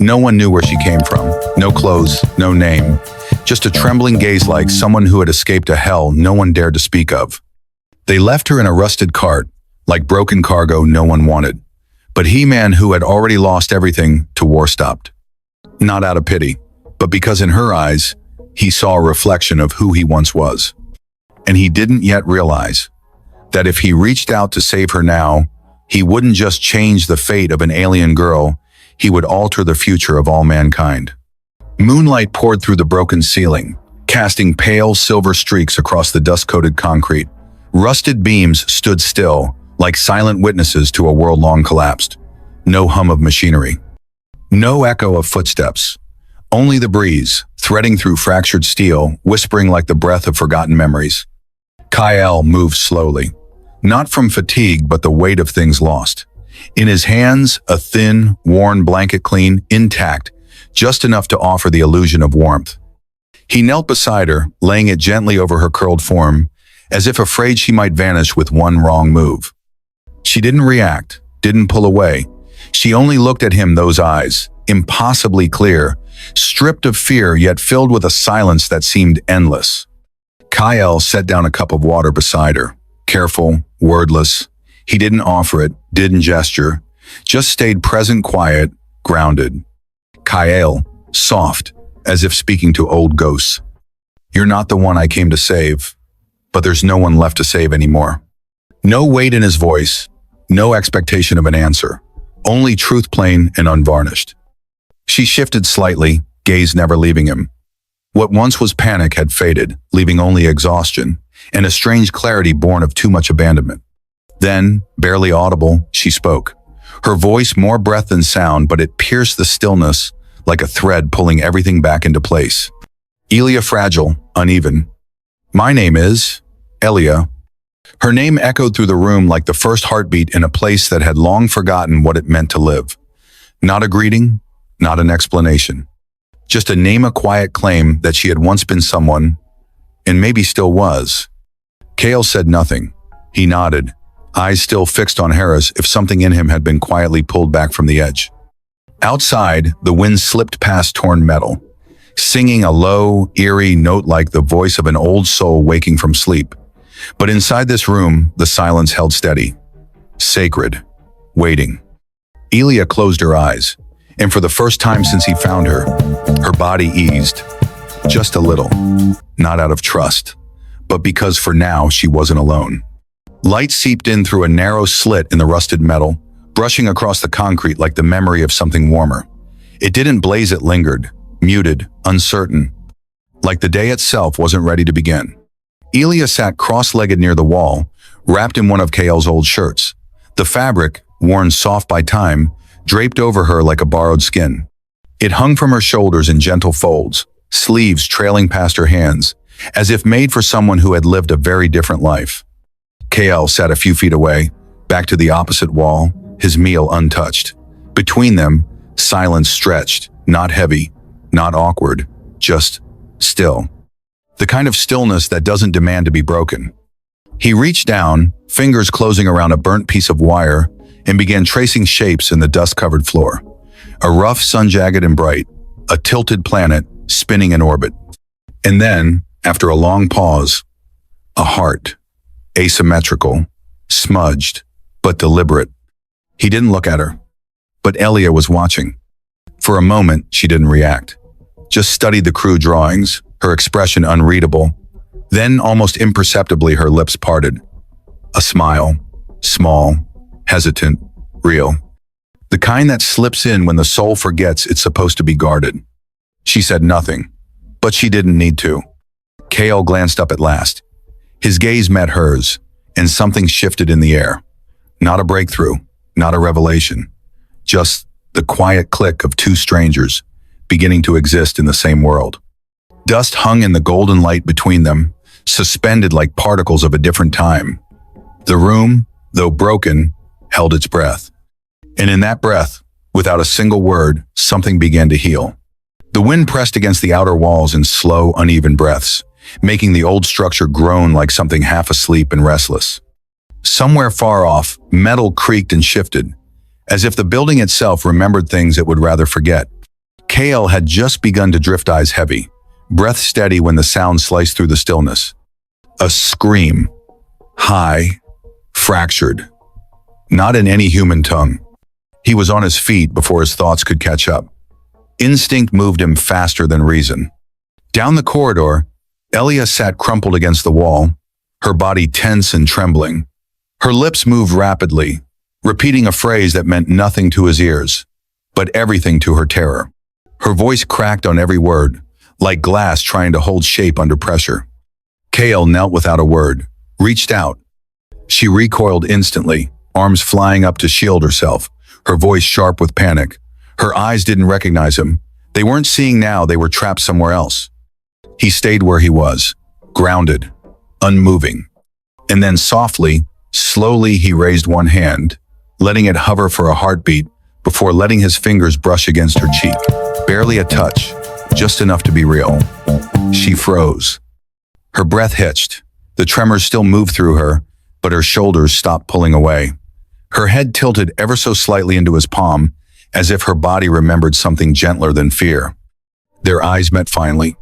No one knew where she came from. No clothes, no name. Just a trembling gaze like someone who had escaped a hell no one dared to speak of. They left her in a rusted cart, like broken cargo no one wanted. But He-Man, who had already lost everything to war, stopped. Not out of pity, but because in her eyes, he saw a reflection of who he once was. And he didn't yet realize that if he reached out to save her now, he wouldn't just change the fate of an alien girl, he would alter the future of all mankind. Moonlight poured through the broken ceiling, casting pale silver streaks across the dust-coated concrete. Rusted beams stood still, like silent witnesses to a world long collapsed. No hum of machinery. No echo of footsteps. Only the breeze, threading through fractured steel, whispering like the breath of forgotten memories. Kyle moved slowly, not from fatigue but the weight of things lost. In his hands, a thin, worn blanket clean, intact, just enough to offer the illusion of warmth. He knelt beside her, laying it gently over her curled form, as if afraid she might vanish with one wrong move. She didn't react, didn't pull away. She only looked at him, those eyes, impossibly clear, stripped of fear yet filled with a silence that seemed endless. Kyle set down a cup of water beside her, careful, wordless. He didn't offer it, didn't gesture, just stayed present, quiet, grounded. Kyle, soft, as if speaking to old ghosts. You're not the one I came to save, but there's no one left to save anymore. No weight in his voice, no expectation of an answer, only truth plain and unvarnished. She shifted slightly, gaze never leaving him. What once was panic had faded, leaving only exhaustion, and a strange clarity born of too much abandonment. Then, barely audible, she spoke. Her voice more breath than sound, but it pierced the stillness like a thread pulling everything back into place. Elia, fragile, uneven. My name is Elia. Her name echoed through the room like the first heartbeat in a place that had long forgotten what it meant to live. Not a greeting, not an explanation. Just a name, a quiet claim that she had once been someone, and maybe still was. Kale said nothing. He nodded, eyes still fixed on Harris, if something in him had been quietly pulled back from the edge. Outside, the wind slipped past torn metal, singing a low, eerie note like the voice of an old soul waking from sleep. But inside this room, the silence held steady, sacred, waiting. Elia closed her eyes, and for the first time since he found her, her body eased, just a little, not out of trust, but because for now she wasn't alone. Light seeped in through a narrow slit in the rusted metal, brushing across the concrete like the memory of something warmer. It didn't blaze, it lingered, muted, uncertain, like the day itself wasn't ready to begin. Elia sat cross-legged near the wall, wrapped in one of Kale's old shirts. The fabric, worn soft by time, draped over her like a borrowed skin. It hung from her shoulders in gentle folds, sleeves trailing past her hands, as if made for someone who had lived a very different life. Kale sat a few feet away, back to the opposite wall, his meal untouched. Between them, silence stretched, not heavy, not awkward, just still. The kind of stillness that doesn't demand to be broken. He reached down, fingers closing around a burnt piece of wire, and began tracing shapes in the dust-covered floor. A rough sun, jagged and bright, a tilted planet spinning in orbit. And then, after a long pause, a heart, asymmetrical, smudged, but deliberate. He didn't look at her, but Elia was watching. For a moment, she didn't react, just studied the crude drawings, her expression unreadable. Then, almost imperceptibly, her lips parted. A smile, small, hesitant, real. The kind that slips in when the soul forgets it's supposed to be guarded. She said nothing, but she didn't need to. Kale glanced up at last. His gaze met hers, and something shifted in the air. Not a breakthrough, not a revelation, just the quiet click of two strangers beginning to exist in the same world. Dust hung in the golden light between them, suspended like particles of a different time. The room, though broken, held its breath. And in that breath, without a single word, something began to heal. The wind pressed against the outer walls in slow, uneven breaths, making the old structure groan like something half asleep and restless. Somewhere far off, metal creaked and shifted, as if the building itself remembered things it would rather forget. Kale had just begun to drift, eyes heavy, breath steady when the sound sliced through the stillness. A scream. High. Fractured. Not in any human tongue. He was on his feet before his thoughts could catch up. Instinct moved him faster than reason. Down the corridor, Elia sat crumpled against the wall, her body tense and trembling. Her lips moved rapidly, repeating a phrase that meant nothing to his ears, but everything to her terror. Her voice cracked on every word, like glass trying to hold shape under pressure. Kale knelt without a word, reached out. She recoiled instantly, arms flying up to shield herself, her voice sharp with panic. Her eyes didn't recognize him. They weren't seeing now, they were trapped somewhere else. He stayed where he was, grounded, unmoving. And then softly, slowly he raised one hand, letting it hover for a heartbeat before letting his fingers brush against her cheek. Barely a touch, just enough to be real. She froze. Her breath hitched. The tremors still moved through her, but her shoulders stopped pulling away. Her head tilted ever so slightly into his palm, as if her body remembered something gentler than fear. Their eyes met finally.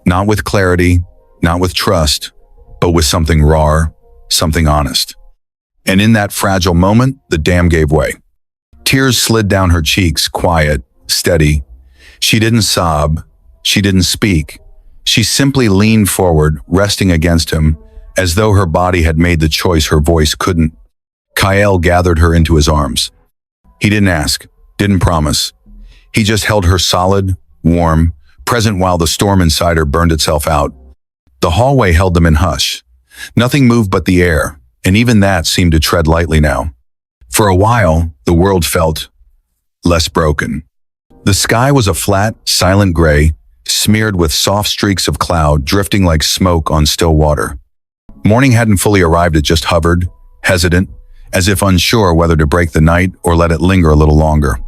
Not with clarity, not with trust, but with something raw, something honest. And in that fragile moment, the dam gave way. Tears slid down her cheeks, quiet, steady. She didn't sob. She didn't speak. She simply leaned forward, resting against him, as though her body had made the choice her voice couldn't. Kyle gathered her into his arms. He didn't ask, didn't promise. He just held her solid, warm, present while the storm inside her burned itself out. The hallway held them in hush. Nothing moved but the air, and even that seemed to tread lightly now. For a while, the world felt less broken. The sky was a flat, silent gray, smeared with soft streaks of cloud drifting like smoke on still water. Morning hadn't fully arrived, it just hovered, hesitant, as if unsure whether to break the night or let it linger a little longer.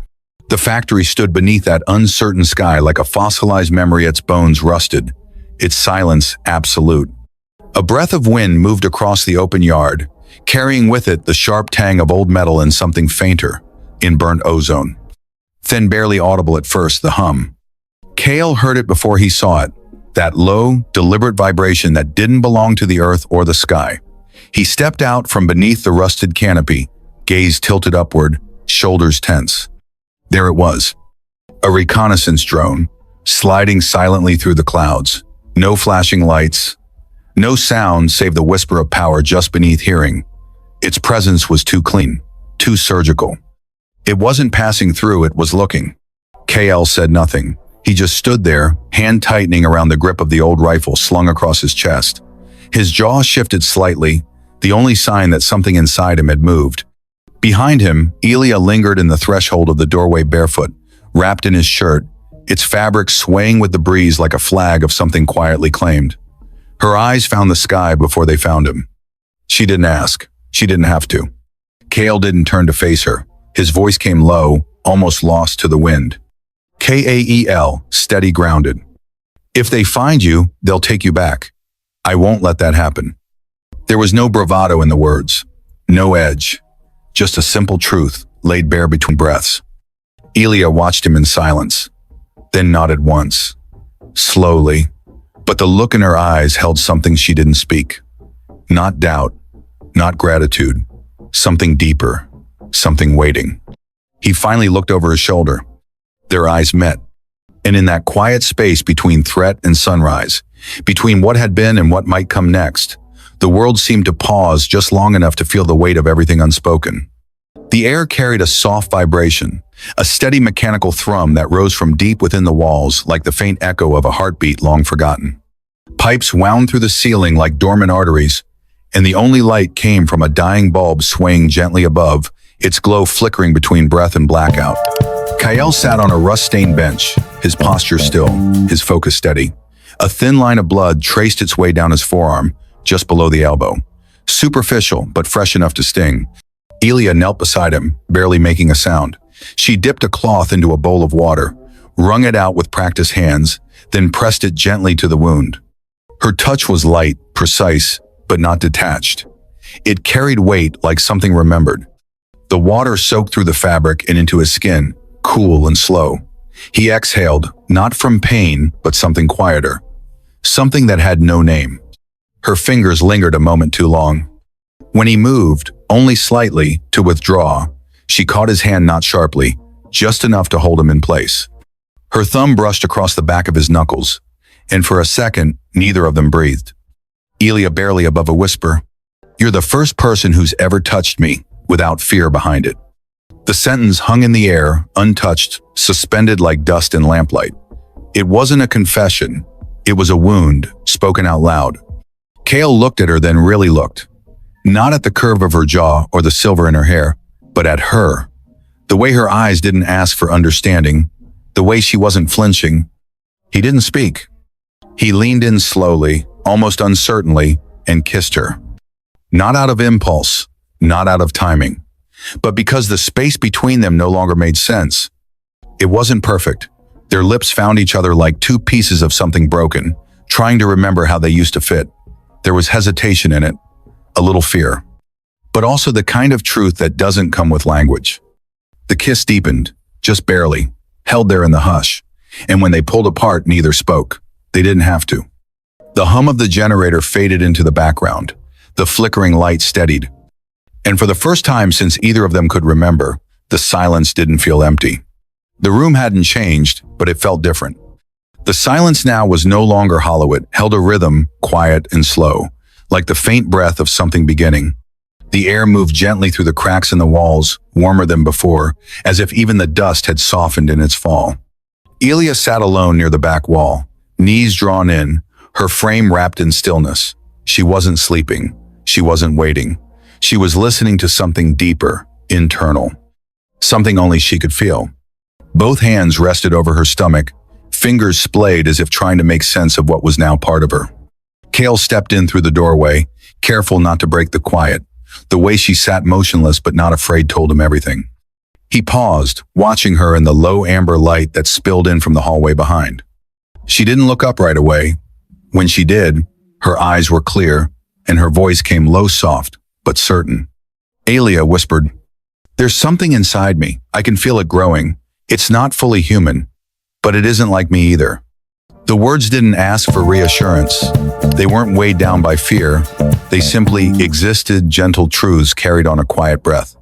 The factory stood beneath that uncertain sky like a fossilized memory, its bones rusted, its silence absolute. A breath of wind moved across the open yard, carrying with it the sharp tang of old metal and something fainter, in burnt ozone. Thin, barely audible at first, the hum. Kale heard it before he saw it, that low, deliberate vibration that didn't belong to the earth or the sky. He stepped out from beneath the rusted canopy, gaze tilted upward, shoulders tense. There it was, a reconnaissance drone, sliding silently through the clouds. No flashing lights, no sound save the whisper of power just beneath hearing. Its presence was too clean, too surgical. It wasn't passing through, it was looking. KL said nothing. He just stood there, hand tightening around the grip of the old rifle slung across his chest. His jaw shifted slightly, the only sign that something inside him had moved. Behind him, Elia lingered in the threshold of the doorway barefoot, wrapped in his shirt, its fabric swaying with the breeze like a flag of something quietly claimed. Her eyes found the sky before they found him. She didn't ask. She didn't have to. Kale didn't turn to face her. His voice came low, almost lost to the wind. Kael, steady, grounded. If they find you, they'll take you back. I won't let that happen. There was no bravado in the words, no edge, just a simple truth laid bare between breaths. Elia watched him in silence, then nodded once, slowly, but the look in her eyes held something she didn't speak. Not doubt, not gratitude, something deeper, something waiting. He finally looked over his shoulder. Their eyes met, and in that quiet space between threat and sunrise, between what had been and what might come next, the world seemed to pause just long enough to feel the weight of everything unspoken. The air carried a soft vibration, a steady mechanical thrum that rose from deep within the walls like the faint echo of a heartbeat long forgotten. Pipes wound through the ceiling like dormant arteries, and the only light came from a dying bulb swaying gently above, its glow flickering between breath and blackout. Kyle sat on a rust-stained bench, his posture still, his focus steady. A thin line of blood traced its way down his forearm, just below the elbow. Superficial, but fresh enough to sting. Elia knelt beside him, barely making a sound. She dipped a cloth into a bowl of water, wrung it out with practiced hands, then pressed it gently to the wound. Her touch was light, precise, but not detached. It carried weight like something remembered. The water soaked through the fabric and into his skin, cool and slow. He exhaled, not from pain, but something quieter. Something that had no name. Her fingers lingered a moment too long. When he moved, only slightly, to withdraw, she caught his hand not sharply, just enough to hold him in place. Her thumb brushed across the back of his knuckles, and for a second, neither of them breathed. Elia barely above a whisper. "You're the first person who's ever touched me, without fear behind it." The sentence hung in the air, untouched, suspended like dust in lamplight. It wasn't a confession. It was a wound, spoken out loud. Kale looked at her, then really looked. Not at the curve of her jaw or the silver in her hair, but at her. The way her eyes didn't ask for understanding, the way she wasn't flinching. He didn't speak. He leaned in slowly, almost uncertainly, and kissed her. Not out of impulse, not out of timing, but because the space between them no longer made sense. It wasn't perfect. Their lips found each other like two pieces of something broken, trying to remember how they used to fit. There was hesitation in it, a little fear, but also the kind of truth that doesn't come with language. The kiss deepened, just barely, held there in the hush, and when they pulled apart, neither spoke. They didn't have to. The hum of the generator faded into the background. The flickering light steadied. And for the first time since either of them could remember, the silence didn't feel empty. The room hadn't changed, but it felt different. The silence now was no longer hollow. It held a rhythm, quiet and slow, like the faint breath of something beginning. The air moved gently through the cracks in the walls, warmer than before, as if even the dust had softened in its fall. Elia sat alone near the back wall, knees drawn in, her frame wrapped in stillness. She wasn't sleeping. She wasn't waiting. She was listening to something deeper, internal. Something only she could feel. Both hands rested over her stomach, fingers splayed as if trying to make sense of what was now part of her. Kale stepped in through the doorway, careful not to break the quiet. The way she sat motionless but not afraid told him everything. He paused, watching her in the low amber light that spilled in from the hallway behind. She didn't look up right away. When she did, her eyes were clear, and her voice came low, soft, but certain. Elia whispered, "There's something inside me. I can feel it growing. It's not fully human, but it isn't like me either." The words didn't ask for reassurance. They weren't weighed down by fear. They simply existed, gentle truths carried on a quiet breath.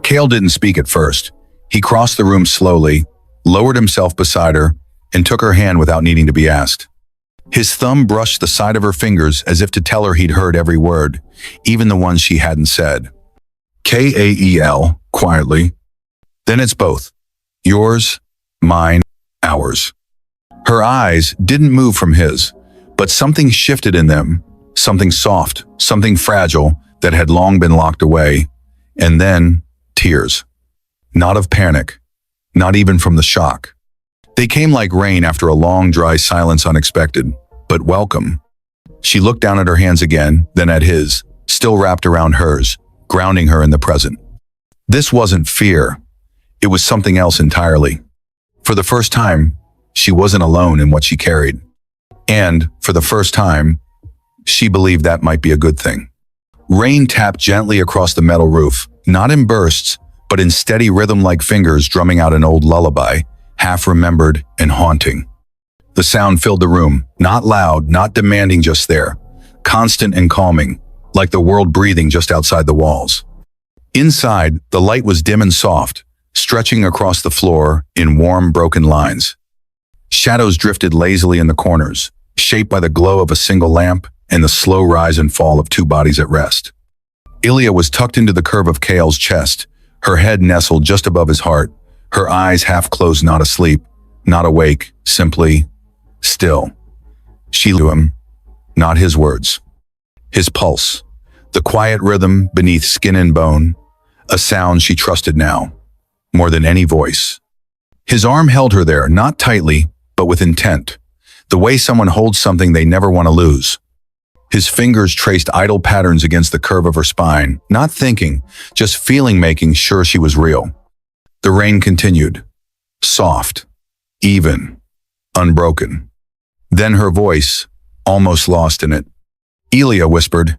Kale didn't speak at first. He crossed the room slowly, lowered himself beside her, and took her hand without needing to be asked. His thumb brushed the side of her fingers as if to tell her he'd heard every word, even the ones she hadn't said. Kael, quietly. "Then it's both. Yours, mine, ours." Her eyes didn't move from his, but something shifted in them, something soft, something fragile that had long been locked away, and then tears. Not of panic, not even from the shock. They came like rain after a long, dry silence, unexpected, but welcome. She looked down at her hands again, then at his, still wrapped around hers, grounding her in the present. This wasn't fear. It was something else entirely. For the first time, she wasn't alone in what she carried. And, for the first time, she believed that might be a good thing. Rain tapped gently across the metal roof, not in bursts, but in steady rhythm like fingers drumming out an old lullaby, half-remembered and haunting. The sound filled the room, not loud, not demanding, just there, constant and calming, like the world breathing just outside the walls. Inside, the light was dim and soft, stretching across the floor in warm, broken lines. Shadows drifted lazily in the corners, shaped by the glow of a single lamp and the slow rise and fall of two bodies at rest. Elia was tucked into the curve of Kale's chest, her head nestled just above his heart, her eyes half closed, not asleep, not awake, simply still. She knew him, not his words. His pulse, the quiet rhythm beneath skin and bone, a sound she trusted now, more than any voice. His arm held her there, not tightly, but with intent, the way someone holds something they never want to lose. His fingers traced idle patterns against the curve of her spine, not thinking, just feeling, making sure she was real. The rain continued, soft, even, unbroken. Then her voice, almost lost in it. Elia whispered,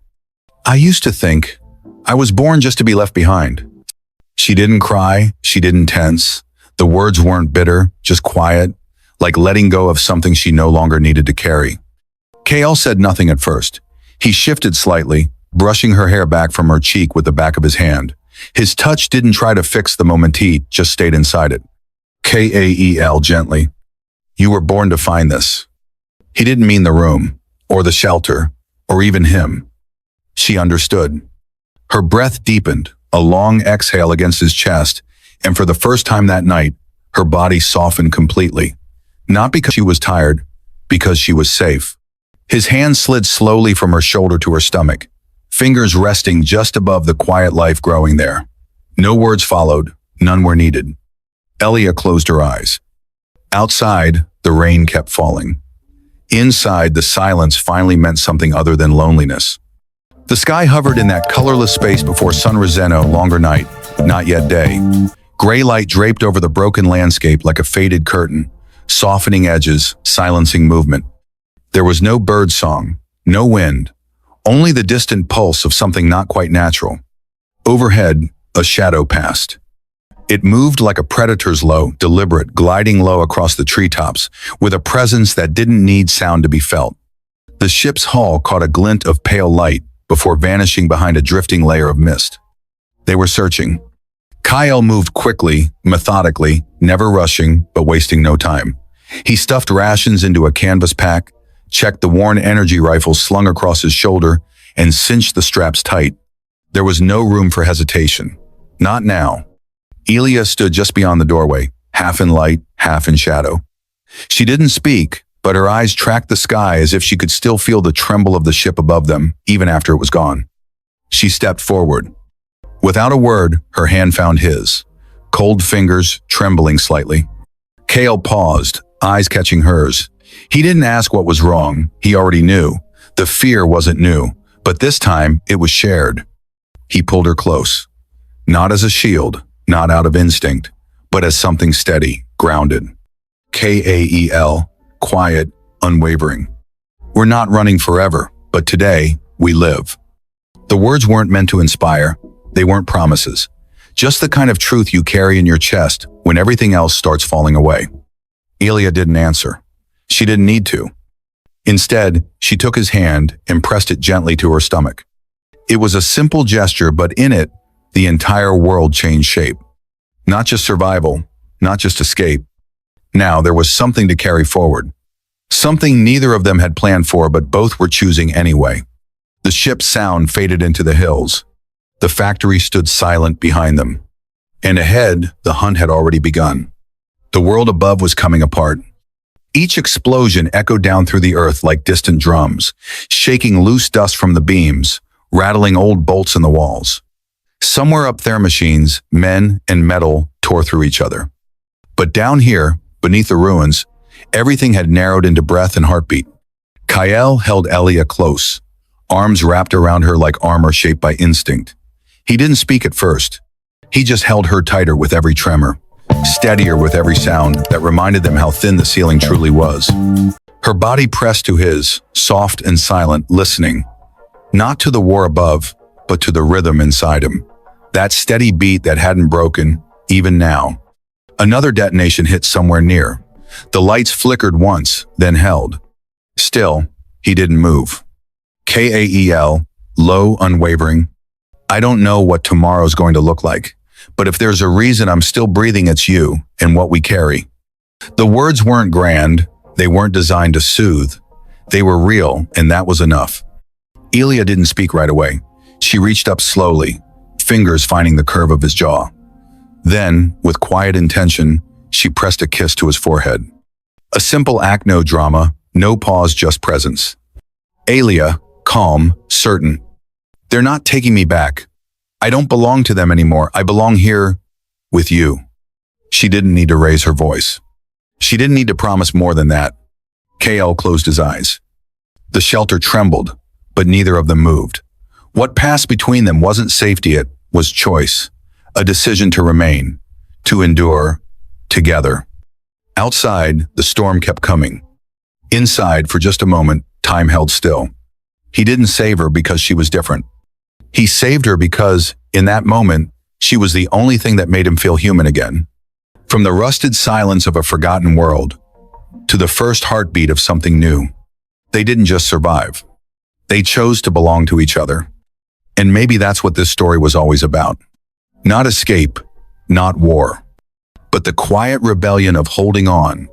"I used to think I was born just to be left behind." She didn't cry, she didn't tense. The words weren't bitter, just quiet, like letting go of something she no longer needed to carry. KL said nothing at first. He shifted slightly, brushing her hair back from her cheek with the back of his hand. His touch didn't try to fix the moment, he just stayed inside it. Kael gently. You were born to find this. He didn't mean the room, or the shelter, or even him. She understood. Her breath deepened, a long exhale against his chest, and for the first time that night, her body softened completely. Not because she was tired, because she was safe. His hand slid slowly from her shoulder to her stomach, fingers resting just above the quiet life growing there. No words followed, none were needed. Elia closed her eyes. Outside, the rain kept falling. Inside, the silence finally meant something other than loneliness. The sky hovered in that colorless space before sun risen, no longer night, not yet day. Gray light draped over the broken landscape like a faded curtain, softening edges, silencing movement. There was no bird song, no wind, only the distant pulse of something not quite natural. Overhead, a shadow passed. It moved like a predator's low, deliberate, gliding low across the treetops, with a presence that didn't need sound to be felt. The ship's hull caught a glint of pale light before vanishing behind a drifting layer of mist. They were searching. Kyle moved quickly, methodically, never rushing, but wasting no time. He stuffed rations into a canvas pack, checked the worn energy rifle slung across his shoulder, and cinched the straps tight. There was no room for hesitation. Not now. Elia stood just beyond the doorway, half in light, half in shadow. She didn't speak, but her eyes tracked the sky as if she could still feel the tremble of the ship above them, even after it was gone. She stepped forward. Without a word, her hand found his, cold fingers trembling slightly. Kale paused, eyes catching hers. He didn't ask what was wrong, he already knew. The fear wasn't new, but this time it was shared. He pulled her close. Not as a shield, not out of instinct, but as something steady, grounded. Kael, quiet, unwavering. We're not running forever, but today, we live. The words weren't meant to inspire, they weren't promises. Just the kind of truth you carry in your chest when everything else starts falling away. Elia didn't answer. She didn't need to. Instead, she took his hand and pressed it gently to her stomach. It was a simple gesture, but in it, the entire world changed shape. Not just survival, not just escape. Now there was something to carry forward. Something neither of them had planned for, but both were choosing anyway. The ship's sound faded into the hills. The factory stood silent behind them. And ahead, the hunt had already begun. The world above was coming apart. Each explosion echoed down through the earth like distant drums, shaking loose dust from the beams, rattling old bolts in the walls. Somewhere up there, machines, men, and metal tore through each other. But down here, beneath the ruins, everything had narrowed into breath and heartbeat. Kyle held Elia close, arms wrapped around her like armor shaped by instinct. He didn't speak at first. He just held her tighter with every tremor, steadier with every sound that reminded them how thin the ceiling truly was. Her body pressed to his, soft and silent, listening, not to the war above, but to the rhythm inside him. That steady beat that hadn't broken, even now. Another detonation hit somewhere near. The lights flickered once, then held. Still, he didn't move. Kael, low, unwavering. I don't know what tomorrow's going to look like, but if there's a reason I'm still breathing, it's you and what we carry. The words weren't grand, they weren't designed to soothe. They were real, and that was enough. Elia didn't speak right away. She reached up slowly, fingers finding the curve of his jaw. Then, with quiet intention, she pressed a kiss to his forehead. A simple act, no drama, no pause, just presence. Elia, calm, certain. They're not taking me back. I don't belong to them anymore. I belong here with you. She didn't need to raise her voice. She didn't need to promise more than that. KL closed his eyes. The shelter trembled, but neither of them moved. What passed between them wasn't safety, it was choice. A decision to remain, to endure, together. Outside, the storm kept coming. Inside, for just a moment, time held still. He didn't save her because she was different. He saved her because, in that moment, she was the only thing that made him feel human again. From the rusted silence of a forgotten world to the first heartbeat of something new, they didn't just survive. They chose to belong to each other. And maybe that's what this story was always about. Not escape, not war, but the quiet rebellion of holding on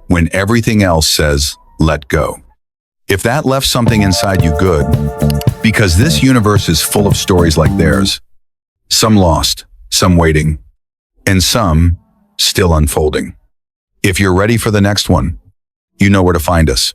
when everything else says, let go. If that left something inside you, good, because this universe is full of stories like theirs. Some lost, some waiting, and some still unfolding. If you're ready for the next one, you know where to find us.